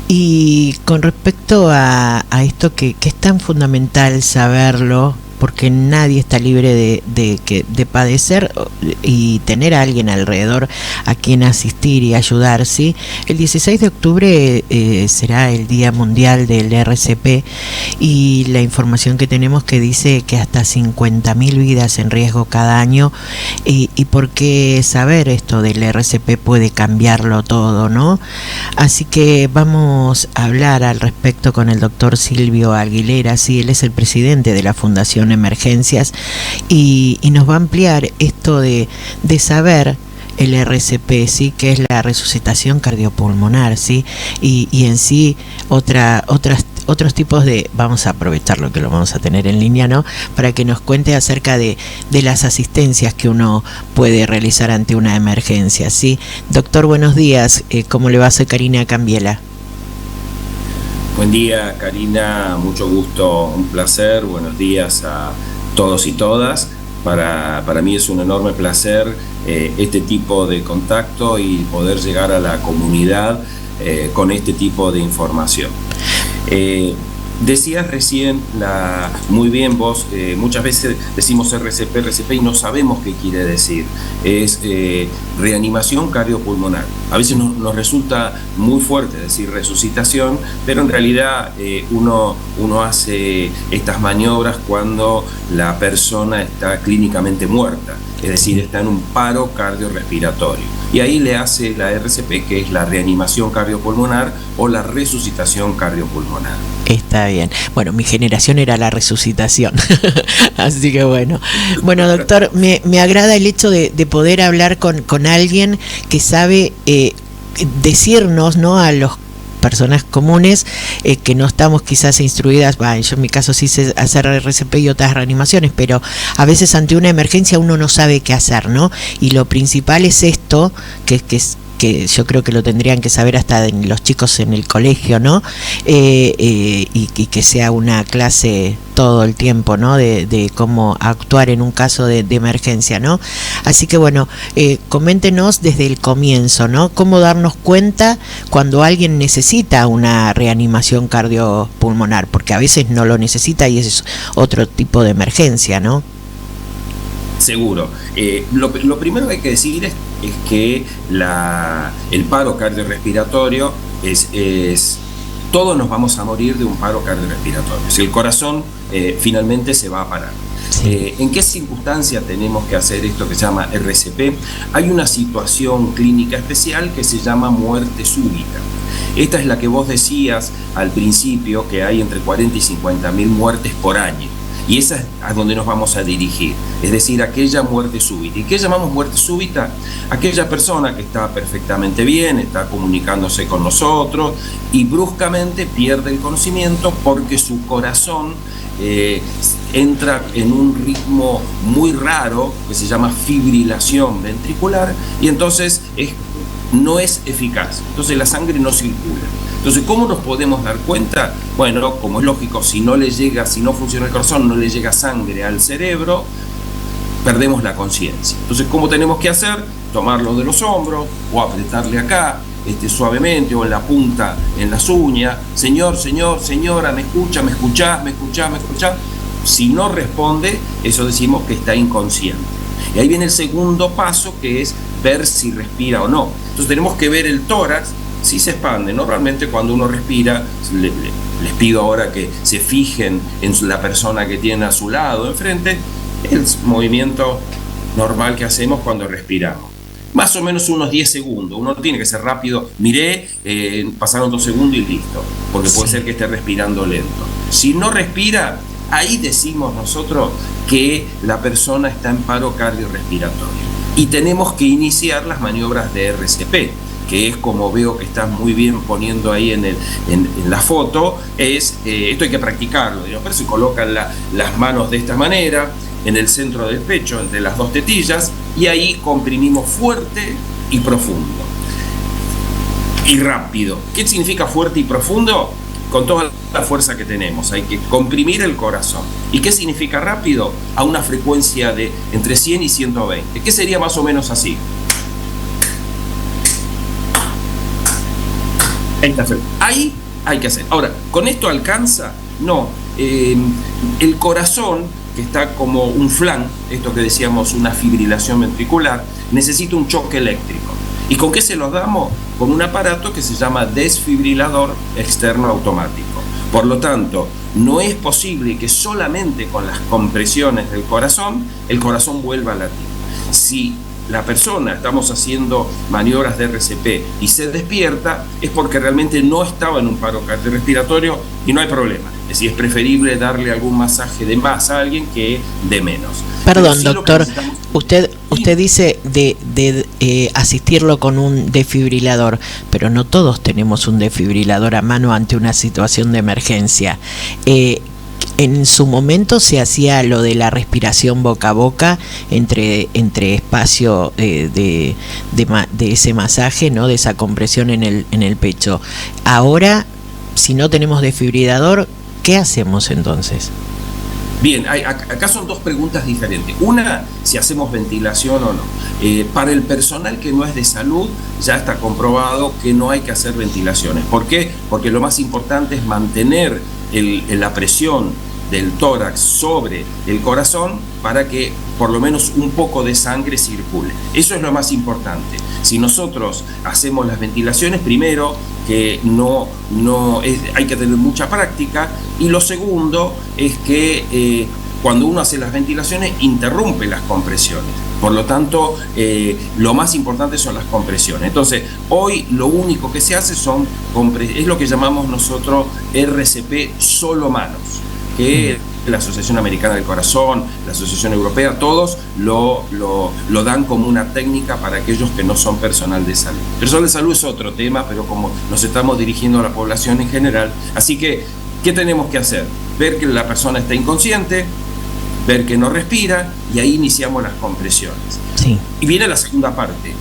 Y con respecto a esto que es tan fundamental saberlo, porque nadie está libre de padecer y tener a alguien alrededor a quien asistir y ayudar, ¿sí? El 16 de octubre será el Día Mundial del RCP, y la información que tenemos que dice que hasta 50.000 vidas en riesgo cada año, y por qué saber esto del RCP puede cambiarlo todo, ¿no? Así que vamos a hablar al respecto con el doctor Silvio Aguilera, sí, él es el presidente de la Fundación Emergencias, y nos va a ampliar esto de saber el RCP, sí, que es la resucitación cardiopulmonar, sí, y en sí otros tipos de, vamos a aprovecharlo que lo vamos a tener en línea, ¿no? Para que nos cuente acerca de las asistencias que uno puede realizar ante una emergencia, ¿sí? Doctor, buenos días, ¿cómo le va? Soy Karina Cambiela. Buen día, Karina, mucho gusto, un placer, buenos días a todos y todas. Para mí es un enorme placer este tipo de contacto y poder llegar a la comunidad con este tipo de información. Decías recién, muy bien vos, muchas veces decimos RCP y no sabemos qué quiere decir. Es reanimación cardiopulmonar. A veces nos resulta muy fuerte decir resucitación, pero en realidad uno hace estas maniobras cuando la persona está clínicamente muerta, es decir, está en un paro cardiorrespiratorio. Y ahí le hace la RCP, que es la reanimación cardiopulmonar o la resucitación cardiopulmonar. Está bien. Bueno, mi generación era la resucitación. Así que bueno. Bueno, doctor, me agrada el hecho de poder hablar con alguien que sabe decirnos, ¿no? A los personas comunes que no estamos quizás instruidas, yo en mi caso sí sé hacer RCP y otras reanimaciones, pero a veces ante una emergencia uno no sabe qué hacer, ¿no? Y lo principal es esto, que yo creo que lo tendrían que saber hasta los chicos en el colegio, ¿no? Y que sea una clase todo el tiempo, ¿no? De cómo actuar en un caso de emergencia, ¿no? Así que bueno, coméntenos desde el comienzo, ¿no? Cómo darnos cuenta cuando alguien necesita una reanimación cardiopulmonar, porque a veces no lo necesita y es otro tipo de emergencia, ¿no? Seguro. Lo primero que hay que decir es que el paro cardiorrespiratorio es todos nos vamos a morir de un paro cardiorrespiratorio. Si el corazón finalmente se va a parar. Sí. ¿En qué circunstancia tenemos que hacer esto que se llama RCP? Hay una situación clínica especial que se llama muerte súbita. Esta es la que vos decías al principio, que hay entre 40 y 50.000 muertes por año. Y esa es a donde nos vamos a dirigir, es decir, aquella muerte súbita. ¿Y qué llamamos muerte súbita? Aquella persona que está perfectamente bien, está comunicándose con nosotros y bruscamente pierde el conocimiento porque su corazón entra en un ritmo muy raro que se llama fibrilación ventricular y entonces no es eficaz, entonces la sangre no circula. Entonces, ¿cómo nos podemos dar cuenta? Bueno, como es lógico, si no funciona el corazón, no le llega sangre al cerebro, perdemos la conciencia. Entonces, ¿cómo tenemos que hacer? Tomarlo de los hombros o apretarle acá, suavemente, o en la punta, en las uñas. Señor, señora, ¿me escucha? ¿Me escuchás? ¿Me escuchás? ¿Me escuchás? Si no responde, eso decimos que está inconsciente. Y ahí viene el segundo paso, que es ver si respira o no. Entonces tenemos que ver el tórax, si se expande. Normalmente cuando uno respira, les pido ahora que se fijen en la persona que tiene a su lado, enfrente, el movimiento normal que hacemos cuando respiramos. Más o menos unos 10 segundos. Uno tiene que ser rápido. Miré, pasaron 2 segundos y listo. Porque puede ser que esté respirando lento. Si no respira, ahí decimos nosotros que la persona está en paro cardiorrespiratorio. Y tenemos que iniciar las maniobras de RCP, que es como veo que estás muy bien poniendo ahí en la foto. Esto hay que practicarlo. Pero se colocan las manos de esta manera, en el centro del pecho, entre las dos tetillas, y ahí comprimimos fuerte y profundo. Y rápido. ¿Qué significa fuerte y profundo? Con toda la fuerza que tenemos. Hay que comprimir el corazón. ¿Y qué significa rápido? A una frecuencia de entre 100 y 120. ¿Qué sería más o menos así? Ahí hay que hacer. Ahora, ¿con esto alcanza? No. El corazón, que está como un flan, esto que decíamos, una fibrilación ventricular, necesita un choque eléctrico. ¿Y con qué se lo damos? Con un aparato que se llama desfibrilador externo automático. Por lo tanto, no es posible que solamente con las compresiones del corazón, el corazón vuelva a latir. Si la persona, estamos haciendo maniobras de RCP y se despierta, es porque realmente no estaba en un paro cardiorrespiratorio y no hay problema. Es decir, es preferible darle algún masaje de más a alguien que de menos. Perdón, doctor, usted dice de asistirlo con un desfibrilador, pero no todos tenemos un desfibrilador a mano ante una situación de emergencia. En su momento se hacía lo de la respiración boca a boca entre espacio de ese masaje, ¿no? De esa compresión en el pecho. Ahora, si no tenemos desfibrilador, ¿qué hacemos entonces? Bien, acá son dos preguntas diferentes. Una, si hacemos ventilación o no. Para el personal que no es de salud, ya está comprobado que no hay que hacer ventilaciones. ¿Por qué? Porque lo más importante es mantener la presión del tórax sobre el corazón para que por lo menos un poco de sangre circule. Eso es lo más importante. Si nosotros hacemos las ventilaciones, primero que hay que tener mucha práctica, y lo segundo es que cuando uno hace las ventilaciones interrumpe las compresiones. Por lo tanto, lo más importante son las compresiones. Entonces, hoy lo único que se hace es lo que llamamos nosotros RCP solo manos, que la Asociación Americana del Corazón, la Asociación Europea, todos lo dan como una técnica para aquellos que no son personal de salud. Personal de salud es otro tema, pero como nos estamos dirigiendo a la población en general, así que, ¿qué tenemos que hacer? Ver que la persona está inconsciente, ver que no respira, y ahí iniciamos las compresiones. Sí. Y viene la segunda parte.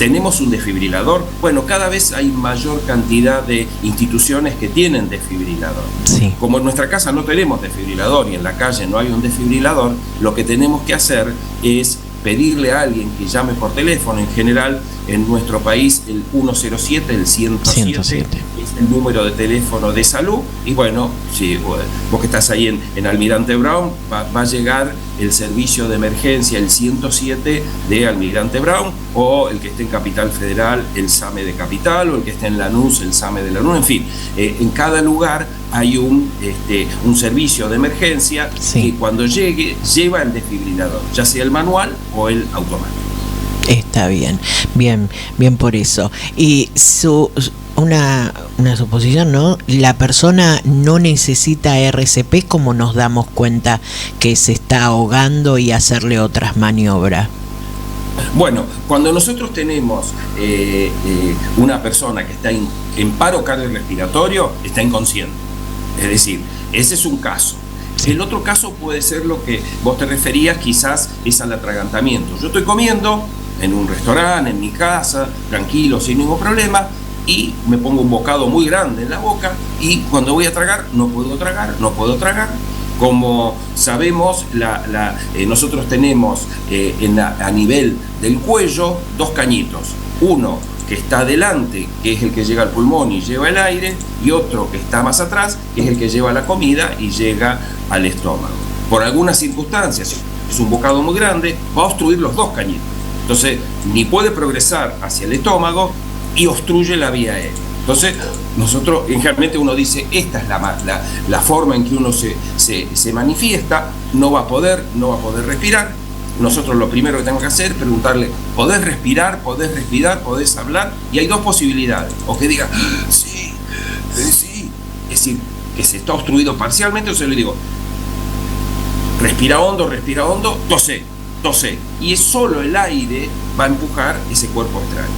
¿Tenemos un desfibrilador? Bueno, cada vez hay mayor cantidad de instituciones que tienen desfibrilador. Sí. Como en nuestra casa no tenemos desfibrilador y en la calle no hay un desfibrilador, lo que tenemos que hacer es pedirle a alguien que llame por teléfono. En general, en nuestro país, el 107, el 107. Es el número de teléfono de salud. Y bueno, si vos que estás ahí en Almirante Brown, va a llegar el servicio de emergencia, el 107 de Almirante Brown, o el que esté en Capital Federal, el SAME de Capital, o el que esté en Lanús, el SAME de Lanús. En fin, en cada lugar hay un servicio de emergencia, sí, que cuando llegue lleva el desfibrilador, ya sea el manual o el automático. Está bien por eso. Y una suposición, ¿no? La persona no necesita RCP, ¿cómo nos damos cuenta que se está ahogando y hacerle otras maniobras? Bueno, cuando nosotros tenemos una persona que está en paro cardiorrespiratorio, está inconsciente. Es decir, ese es un caso. Sí. El otro caso puede ser lo que vos te referías, quizás es al atragantamiento. Yo estoy comiendo en un restaurante, en mi casa, tranquilo, sin ningún problema, y me pongo un bocado muy grande en la boca, y cuando voy a tragar, no puedo tragar. Como sabemos, nosotros tenemos a nivel del cuello dos cañitos. Uno que está adelante, que es el que llega al pulmón y lleva el aire, y otro que está más atrás, que es el que lleva la comida y llega al estómago. Por algunas circunstancias, es un bocado muy grande, va a obstruir los dos cañitos. Entonces, ni puede progresar hacia el estómago y obstruye la vía aérea. Entonces, nosotros, generalmente uno dice, esta es la forma en que uno se manifiesta, no va a poder respirar. Nosotros lo primero que tenemos que hacer es preguntarle, ¿podés respirar? ¿Podés hablar? Y hay dos posibilidades. O que diga, sí. Es decir, que se está obstruido parcialmente, o se le digo, respira hondo, tosé. Y es solo el aire va a empujar ese cuerpo extraño.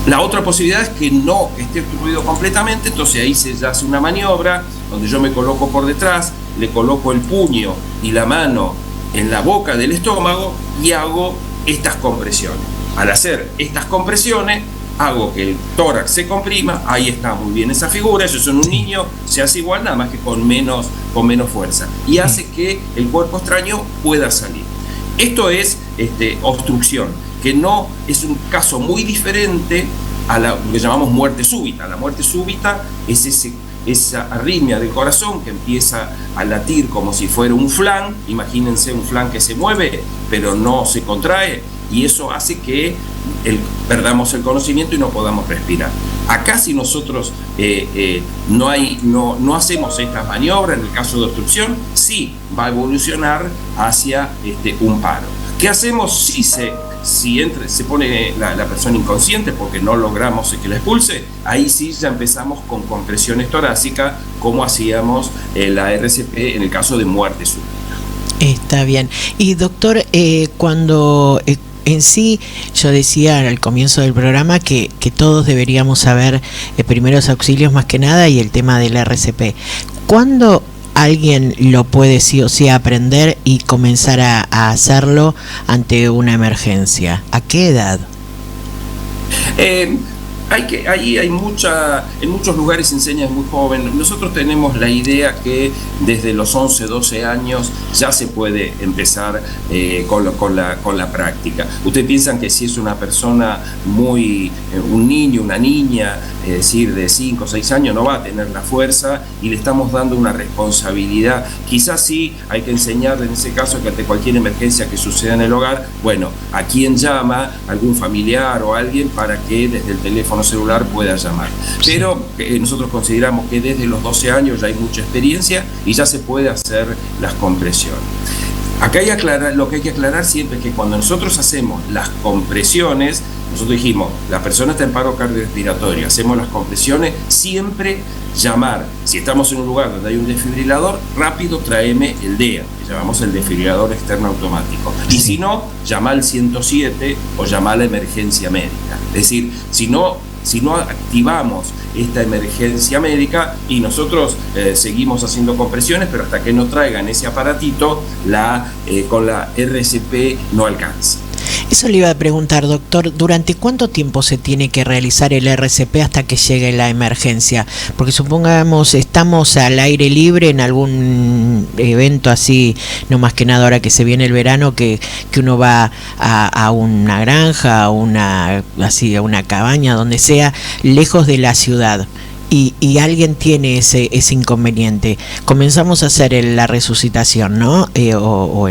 La otra posibilidad es que no esté obstruido completamente, entonces ahí se hace una maniobra donde yo me coloco por detrás, le coloco el puño y la mano en la boca del estómago y hago estas compresiones. Al hacer estas compresiones, hago que el tórax se comprima. Ahí está muy bien esa figura. Eso es en un niño, se hace igual, nada más que con menos fuerza, y hace que el cuerpo extraño pueda salir. Esto es obstrucción, que no es un caso muy diferente lo que llamamos muerte súbita. La muerte súbita es esa arritmia del corazón que empieza a latir como si fuera un flan. Imagínense un flan que se mueve pero no se contrae, y eso hace que perdamos el conocimiento y no podamos respirar. Acá, si nosotros no hacemos estas maniobras, en el caso de obstrucción, sí va a evolucionar hacia un paro. ¿Qué hacemos si se pone la persona inconsciente porque no logramos que la expulse? Ahí sí ya empezamos con compresiones torácicas, como hacíamos la RCP en el caso de muerte súbita. Está bien. Y doctor, cuando en sí, yo decía al comienzo del programa que todos deberíamos saber primeros auxilios más que nada, y el tema del RCP. ¿Cuándo alguien lo puede sí o sí aprender y comenzar a hacerlo ante una emergencia? ¿A qué edad? En muchos lugares se enseña muy joven. Nosotros tenemos la idea que desde los 11, 12 años ya se puede empezar con la práctica. Ustedes piensan que si es una persona un niño, una niña, es decir, de 5 o 6 años, no va a tener la fuerza, y le estamos dando una responsabilidad. Quizás sí hay que enseñarle en ese caso que ante cualquier emergencia que suceda en el hogar, bueno, a quién llama, algún familiar o alguien, para que desde el teléfono celular pueda llamar. Pero nosotros consideramos que desde los 12 años ya hay mucha experiencia y ya se puede hacer las compresiones. Acá lo que hay que aclarar siempre es que cuando nosotros hacemos las compresiones, nosotros dijimos, la persona está en paro cardiorrespiratorio, hacemos las compresiones, siempre llamar. Si estamos en un lugar donde hay un desfibrilador, rápido tráeme el DEA, que llamamos el desfibrilador externo automático. Y si no, llama al 107 o llama a la emergencia médica. Es decir, si no activamos esta emergencia médica, y nosotros seguimos haciendo compresiones, pero hasta que no traigan ese aparatito, con la RCP no alcanza. Eso le iba a preguntar, doctor, ¿durante cuánto tiempo se tiene que realizar el RCP hasta que llegue la emergencia? Porque supongamos estamos al aire libre en algún evento así, no más que nada ahora que se viene el verano, que uno va a una granja, a una cabaña, donde sea, lejos de la ciudad. Y alguien tiene ese inconveniente. Comenzamos a hacer la resucitación, ¿no? O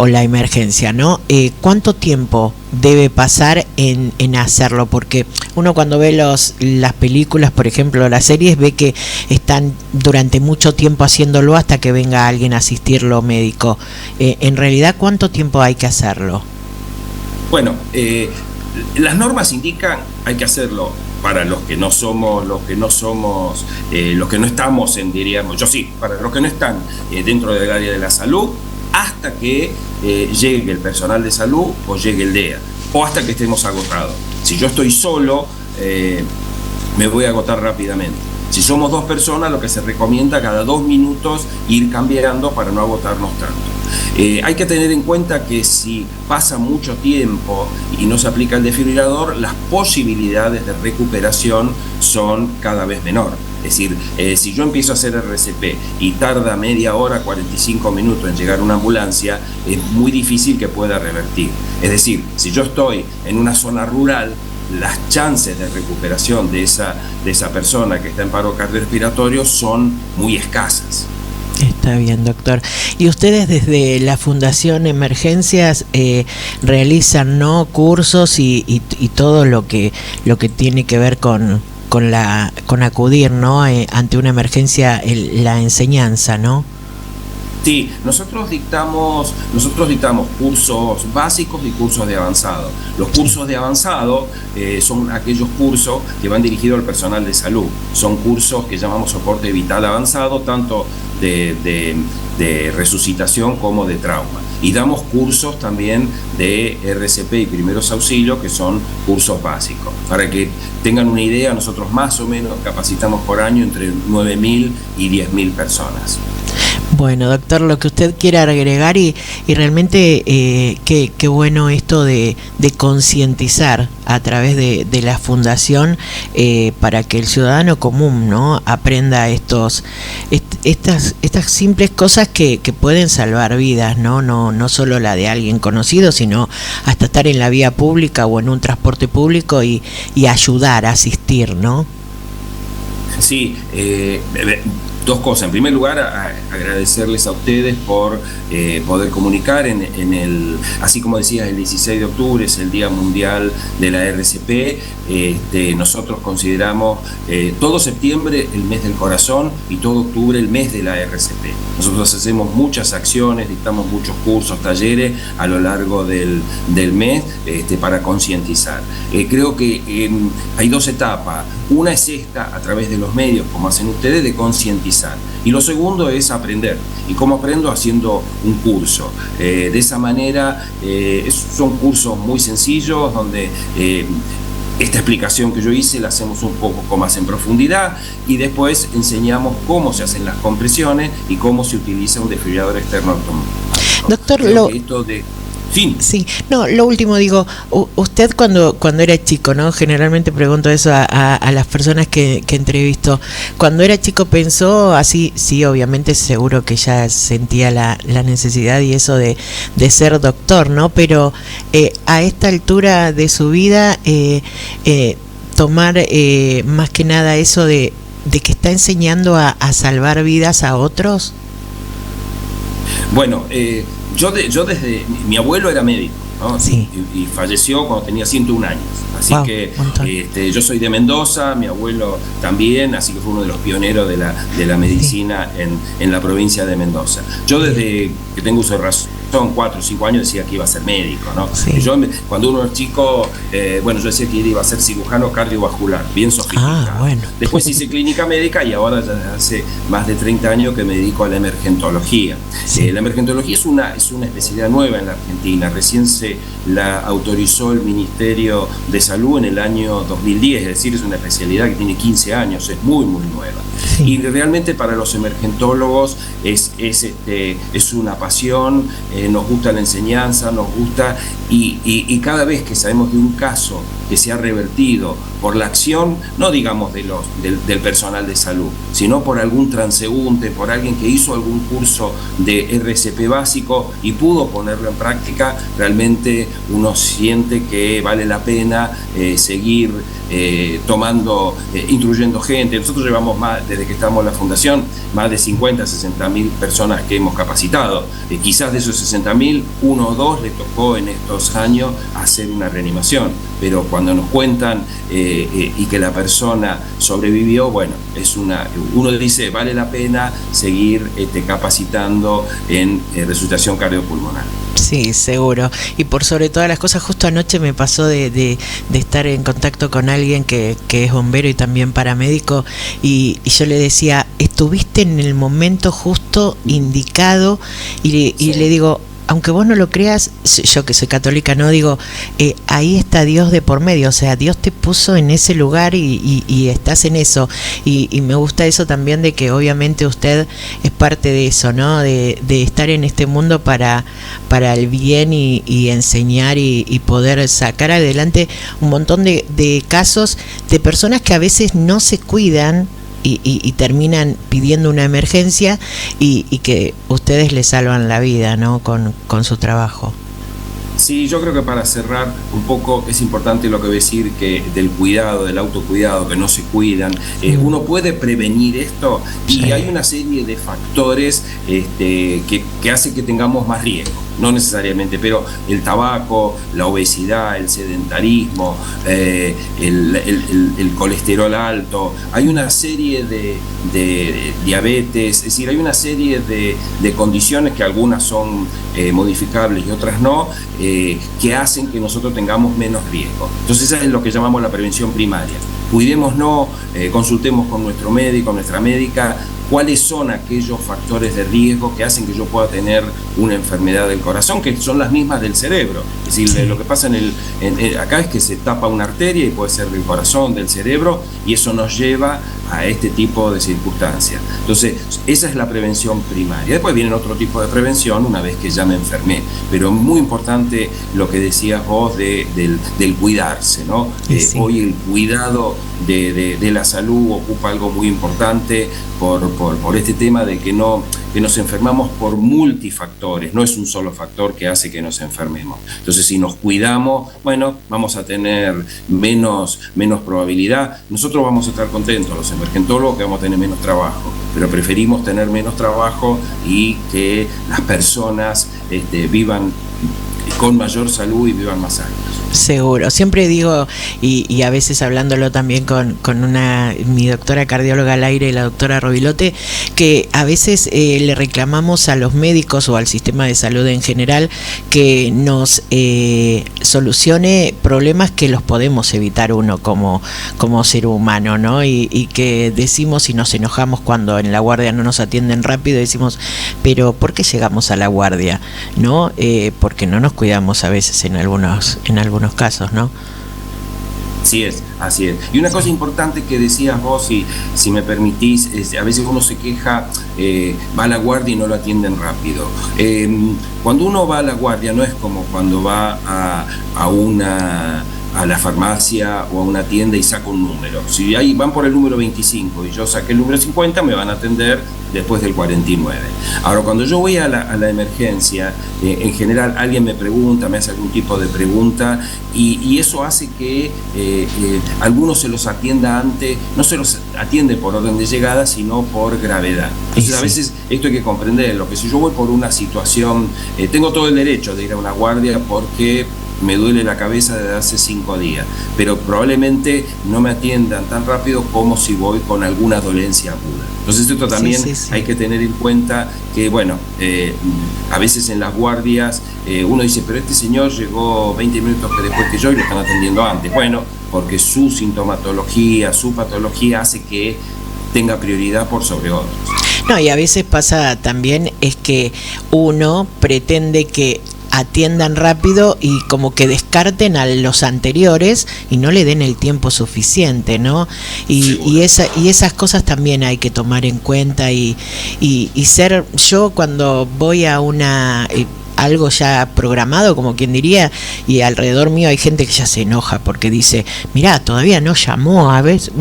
la emergencia, ¿no? ¿Cuánto tiempo debe pasar en hacerlo? Porque uno cuando ve las películas, por ejemplo, las series, ve que están durante mucho tiempo haciéndolo hasta que venga alguien a asistirlo médico. En realidad, ¿cuánto tiempo hay que hacerlo? Bueno, las normas indican hay que hacerlo para los que no estamos diríamos, yo sí, para los que no están dentro del área de la salud, hasta que llegue el personal de salud o llegue el DEA, o hasta que estemos agotados. Si yo estoy solo, me voy a agotar rápidamente. Si somos 2 personas, lo que se recomienda cada 2 minutos ir cambiando para no agotarnos tanto. Hay que tener en cuenta que si pasa mucho tiempo y no se aplica el desfibrilador, las posibilidades de recuperación son cada vez menor. Es decir, si yo empiezo a hacer RCP y tarda media hora, 45 minutos en llegar una ambulancia, es muy difícil que pueda revertir. Es decir, si yo estoy en una zona rural, las chances de recuperación de esa persona que está en paro cardiorrespiratorio son muy escasas. Está bien, doctor. Y ustedes desde la Fundación Emergencias realizan, ¿no?, cursos y todo lo que tiene que ver con acudir, ¿no?, ante una emergencia, la enseñanza, ¿no? Sí, nosotros dictamos cursos básicos y cursos de avanzado. Los cursos de avanzado son aquellos cursos que van dirigidos al personal de salud. Son cursos que llamamos soporte vital avanzado, tanto de resucitación como de trauma. Y damos cursos también de RCP y primeros auxilios, que son cursos básicos. Para que tengan una idea, nosotros más o menos capacitamos por año entre 9.000 y 10.000 personas. Bueno, doctor, lo que usted quiera agregar y realmente qué bueno esto de concientizar a través de la fundación para que el ciudadano común, ¿no?, aprenda estas simples cosas que pueden salvar vidas, no solo la de alguien conocido, sino hasta estar en la vía pública o en un transporte público y ayudar, asistir, ¿no? Sí, dos cosas. En primer lugar, agradecerles a ustedes por poder comunicar así como decías, el 16 de octubre es el Día Mundial de la RCP. Nosotros consideramos todo septiembre el mes del corazón y todo octubre el mes de la RCP. Nosotros hacemos muchas acciones, dictamos muchos cursos, talleres a lo largo del mes para concientizar. Creo que hay dos etapas. Una es esta, a través de los medios, como hacen ustedes, de concientizar. Y lo segundo es aprender. ¿Y cómo aprendo? Haciendo un curso. De esa manera, son cursos muy sencillos, donde esta explicación que yo hice la hacemos un poco más en profundidad y después enseñamos cómo se hacen las compresiones y cómo se utiliza un desfibrilador externo automático. Doctor, Sí, no, lo último digo, usted cuando era chico, ¿no? Generalmente pregunto eso a las personas que entrevisto. Cuando era chico pensó así, sí, obviamente seguro que ya sentía la necesidad y eso de ser doctor, ¿no? Pero a esta altura de su vida, tomar más que nada eso de que está enseñando a salvar vidas a otros. Bueno, yo desde... Mi abuelo era médico, ¿no? Sí. Y falleció cuando tenía 101 años. Así que yo soy de Mendoza, mi abuelo también, así que fue uno de los pioneros de la medicina en la provincia de Mendoza. Yo desde que tengo uso de razón, 4 o 5 años decía que iba a ser médico, ¿no? Sí. Cuando uno es chico, yo decía que iba a ser cirujano cardiovascular, bien sofisticado. Bueno. Después hice clínica médica y ahora ya hace más de 30 años que me dedico a la emergentología. Sí. La emergentología es una especialidad nueva en la Argentina. Recién se la autorizó el Ministerio de Salud en el año 2010, es decir, es una especialidad que tiene 15 años, es muy, muy nueva. Sí. Y realmente para los emergentólogos es una pasión. Nos gusta la enseñanza, nos gusta y cada vez que sabemos de un caso que se ha revertido por la acción, no digamos del personal de salud, sino por algún transeúnte, por alguien que hizo algún curso de RCP básico y pudo ponerlo en práctica, realmente uno siente que vale la pena seguir instruyendo gente. Nosotros llevamos desde que estamos en la fundación, más de 50, 60.000 personas que hemos capacitado. Quizás de esos 60.000, 1 o 2 le tocó en estos años hacer una reanimación, pero cuando nos cuentan y que la persona sobrevivió, bueno, uno dice, vale la pena seguir capacitando en resucitación cardiopulmonar. Sí, seguro. Y por sobre todas las cosas, justo anoche me pasó de estar en contacto con alguien que es bombero y también paramédico y yo le decía, estuviste en el momento justo indicado y le digo, aunque vos no lo creas, yo que soy católica no digo, ahí está Dios de por medio, o sea, Dios te puso en ese lugar y estás en eso, y me gusta eso también de que obviamente usted es parte de eso, ¿no? De estar en este mundo para el bien y enseñar y poder sacar adelante un montón de casos de personas que a veces no se cuidan y terminan pidiendo una emergencia y que ustedes les salvan la vida, ¿no? Con su trabajo. Sí, yo creo que para cerrar un poco es importante lo que voy a decir, que del cuidado, del autocuidado, que no se cuidan. Uno puede prevenir esto y hay una serie de factores que hacen que tengamos más riesgo. No necesariamente, pero el tabaco, la obesidad, el sedentarismo, el colesterol alto, hay una serie de diabetes, es decir, hay una serie de condiciones que algunas son modificables y otras no, que hacen que nosotros tengamos menos riesgo. Entonces eso es lo que llamamos la prevención primaria. cuidémonos, consultemos con nuestro médico, nuestra médica, cuáles son aquellos factores de riesgo que hacen que yo pueda tener una enfermedad del corazón, que son las mismas del cerebro. Es decir, sí, lo que pasa acá es que se tapa una arteria y puede ser del corazón, del cerebro, y eso nos lleva a este tipo de circunstancias. Entonces, esa es la prevención primaria. Después viene otro tipo de prevención una vez que ya me enfermé, pero muy importante lo que decías vos del cuidarse, ¿no? Sí. Hoy el cuidado de la salud ocupa algo muy importante por este tema de que nos enfermamos por multifactores, no es un solo factor que hace que nos enfermemos. Entonces, si nos cuidamos, bueno, vamos a tener menos probabilidad. Nosotros vamos a estar contentos, los emergentólogos, que vamos a tener menos trabajo, pero preferimos tener menos trabajo y que las personas vivan con mayor salud y vivan más años. Seguro, siempre digo, y a veces hablándolo también con mi doctora cardióloga al aire, la doctora Robilote, que a veces le reclamamos a los médicos o al sistema de salud en general que nos solucione problemas que los podemos evitar uno como ser humano, ¿no? Y que decimos y nos enojamos cuando en la guardia no nos atienden rápido, y decimos, pero ¿por qué llegamos a la guardia? ¿No? Porque no nos cuidamos a veces en algunos casos, ¿no? Así es. Y una cosa importante que decías vos, si me permitís, a veces uno se queja, va a la guardia y no lo atienden rápido. Cuando uno va a la guardia no es como cuando va a la farmacia o a una tienda y saca un número. Si ahí van por el número 25 y yo saqué el número 50, me van a atender después del 49. Ahora, cuando yo voy a la emergencia, en general alguien me pregunta, me hace algún tipo de pregunta, y eso hace que algunos se los atienda antes, no se los atiende por orden de llegada, sino por gravedad. Entonces, a veces esto hay que comprenderlo, que si yo voy por una situación, tengo todo el derecho de ir a una guardia porque me duele la cabeza desde hace 5 días, pero probablemente no me atiendan tan rápido como si voy con alguna dolencia aguda. Entonces esto también hay que tener en cuenta que, bueno, a veces en las guardias uno dice, pero este señor llegó 20 minutos después que yo y lo están atendiendo antes. Bueno, porque su sintomatología, su patología hace que tenga prioridad por sobre otros. No, y a veces pasa también es que uno pretende que atiendan rápido y como que descarten a los anteriores y no le den el tiempo suficiente, ¿no? Y esas cosas también hay que tomar en cuenta y ser, yo cuando voy a algo ya programado, como quien diría, y alrededor mío hay gente que ya se enoja porque dice, mirá, todavía no llamó, a veces,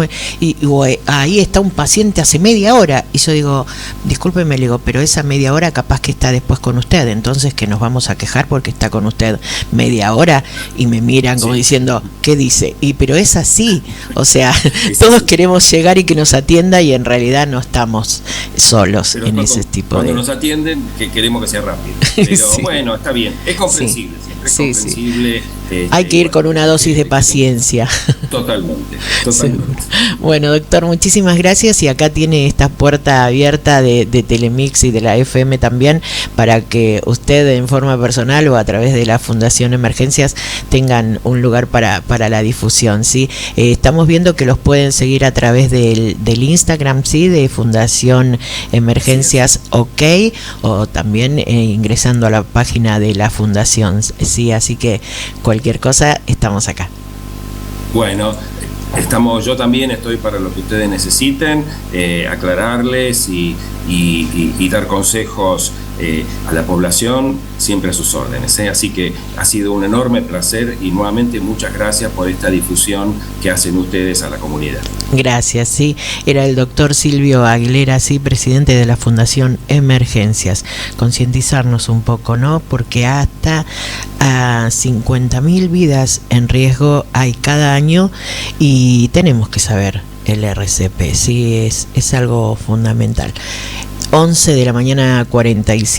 o ahí está un paciente hace media hora, y yo digo, discúlpeme, le digo, pero esa media hora capaz que está después con usted, entonces que nos vamos a quejar porque está con usted media hora, y me miran como diciendo, ¿qué dice? Pero es así, o sea, todos queremos llegar y que nos atienda, y en realidad no estamos solos en ese tipo cuando nos atienden, que queremos que sea rápido, pero bueno, está bien, es comprensible, siempre es comprensible. Hay que ir con una dosis de paciencia. Totalmente. Bueno, doctor, muchísimas gracias, y acá tiene esta puerta abierta de Telemix y de la FM también, para que usted en forma personal o a través de la Fundación Emergencias tengan un lugar para la difusión, ¿sí? Estamos viendo que los pueden seguir a través del Instagram, ¿sí? De Fundación Emergencias OK, o también ingresando a la página de la Fundación, ¿sí? Así que cualquier cosa, estamos acá. Bueno, yo también estoy para lo que ustedes necesiten, aclararles y dar consejos a la población, siempre a sus órdenes, Así que ha sido un enorme placer, y nuevamente muchas gracias por esta difusión que hacen ustedes a la comunidad. Gracias, sí. Era el doctor Silvio Aguilera, sí, presidente de la Fundación Emergencias. Concientizarnos un poco, ¿no? Porque hasta 50.000 vidas en riesgo hay cada año, y tenemos que saber el RCP, sí, es algo fundamental. 11 de la mañana, 45.